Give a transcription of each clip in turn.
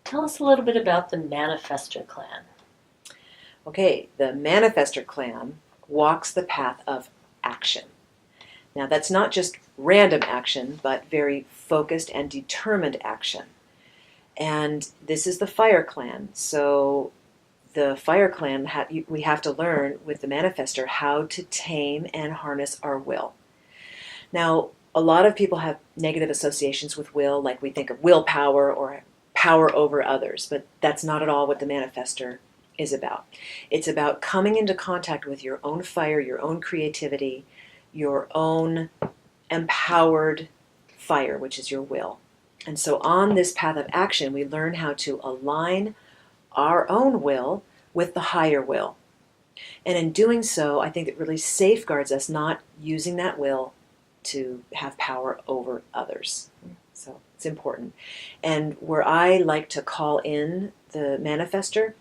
Tell us a little bit about the Manifestor clan. Okay, the Manifestor clan walks the path of action. Now, that's not just random action, but very focused and determined action. And this is the Fire clan. So the Fire clan, we have to learn with the Manifestor how to tame and harness our will. Now, a lot of people have negative associations with will, like we think of willpower or power over others, but that's not at all what the Manifestor is about. It's about coming into contact with your own fire, your own creativity, your own empowered fire, which is your will. And so on this path of action, we learn how to align our own will with the higher will. And in doing so, I think it really safeguards us not using that will to have power over others. So it's important. And where I like to call in the Manifestor,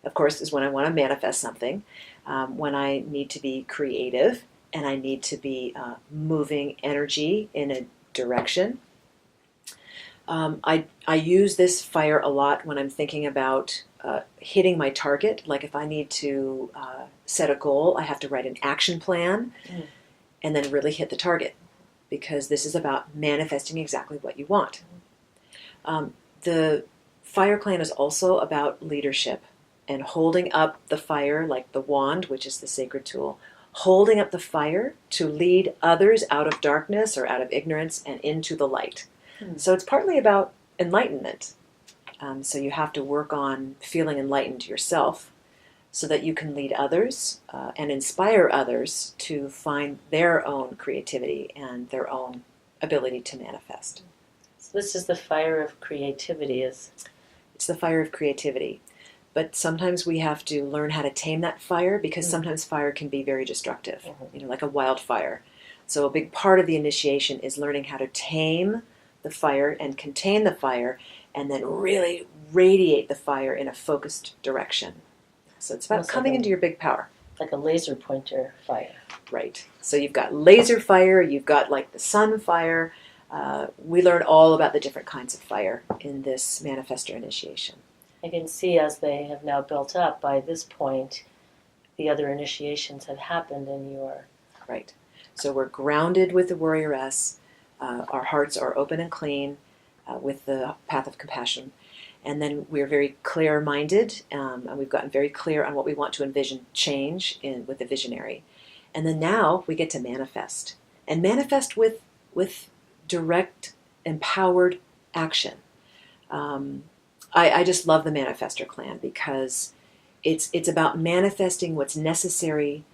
of course, is when I want to manifest something, when I need to be creative and I need to be moving energy in a direction. I use this fire a lot when I'm thinking about hitting my target. Like if I need to set a goal, I have to write an action plan and then really hit the target, because this is about manifesting exactly what you want. The Fire clan is also about leadership and holding up the fire, like the wand, which is the sacred tool, holding up the fire to lead others out of darkness or out of ignorance and into the light. So it's partly about enlightenment. So you have to work on feeling enlightened yourself so that you can lead others and inspire others to find their own creativity and their own ability to manifest. So this is the fire of creativity. It's the fire of creativity. But sometimes we have to learn how to tame that fire, because sometimes fire can be very destructive, like a wildfire. So a big part of the initiation is learning how to tame the fire and contain the fire, and then really radiate the fire in a focused direction. So it's about coming into your big power. Like a laser pointer fire. Right. So you've got laser fire, you've got like the sun fire. We learn all about the different kinds of fire in this Manifestor initiation. I can see as they have now built up, by this point, the other initiations have happened and you are... Right. So we're grounded with the Warrioress. Our hearts are open and clean with the path of compassion. And then we're very clear-minded, and we've gotten very clear on what we want to envision change with the visionary. And then now we get to manifest. And manifest with direct, empowered action. I just love the Manifestor clan, because it's about manifesting what's necessary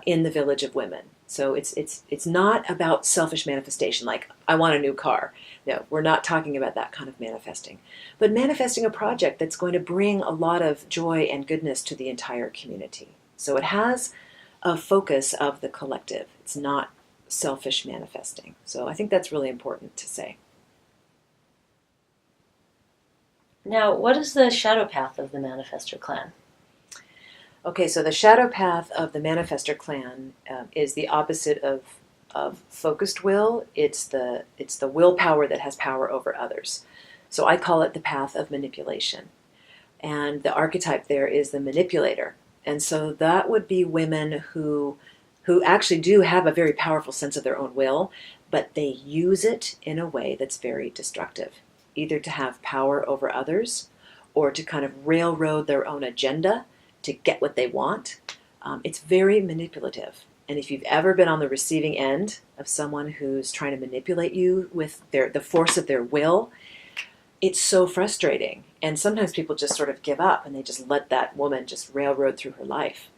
in the village of women. So it's not about selfish manifestation, like I want a new car. No, we're not talking about that kind of manifesting. But manifesting a project that's going to bring a lot of joy and goodness to the entire community. So it has a focus of the collective. It's not selfish manifesting. So I think that's really important to say. Now, what is the shadow path of the Manifestor clan? Okay, so the shadow path of the Manifestor clan is the opposite of focused will. It's the willpower that has power over others. So I call it the path of manipulation. And the archetype there is the manipulator. And so that would be women who actually do have a very powerful sense of their own will, but they use it in a way that's very destructive, either to have power over others or to kind of railroad their own agenda to get what they want. It's very manipulative. And if you've ever been on the receiving end of someone who's trying to manipulate you with the force of their will, it's so frustrating. And sometimes people just sort of give up and they just let that woman just railroad through her life.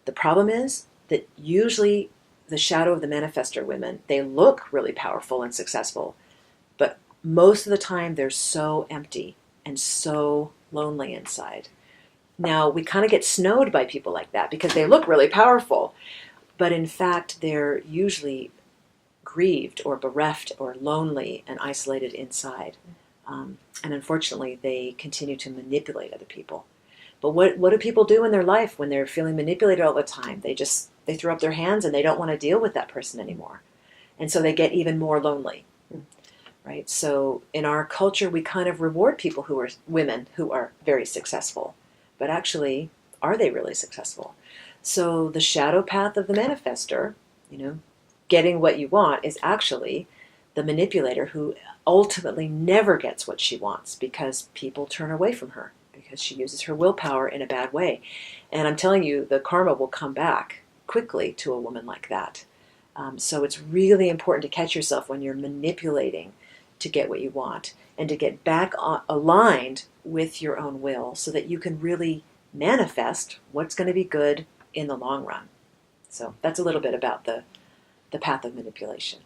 The problem is that usually the shadow of the Manifestor women, they look really powerful and successful, but most of the time they're so empty and so lonely inside. Now, we kind of get snowed by people like that because they look really powerful, but in fact, they're usually grieved or bereft or lonely and isolated inside. And unfortunately, they continue to manipulate other people. But what do people do in their life when they're feeling manipulated all the time? They throw up their hands and they don't want to deal with that person anymore. And so they get even more lonely. right? So in our culture, we kind of reward people who are women who are very successful, but actually, are they really successful? So the shadow path of the manifestor, getting what you want, is actually the manipulator who ultimately never gets what she wants because people turn away from her because she uses her willpower in a bad way. And I'm telling you, the karma will come back quickly to a woman like that. So it's really important to catch yourself when you're manipulating to get what you want and to get back aligned with your own will so that you can really manifest what's going to be good in the long run. So that's a little bit about the path of manipulation.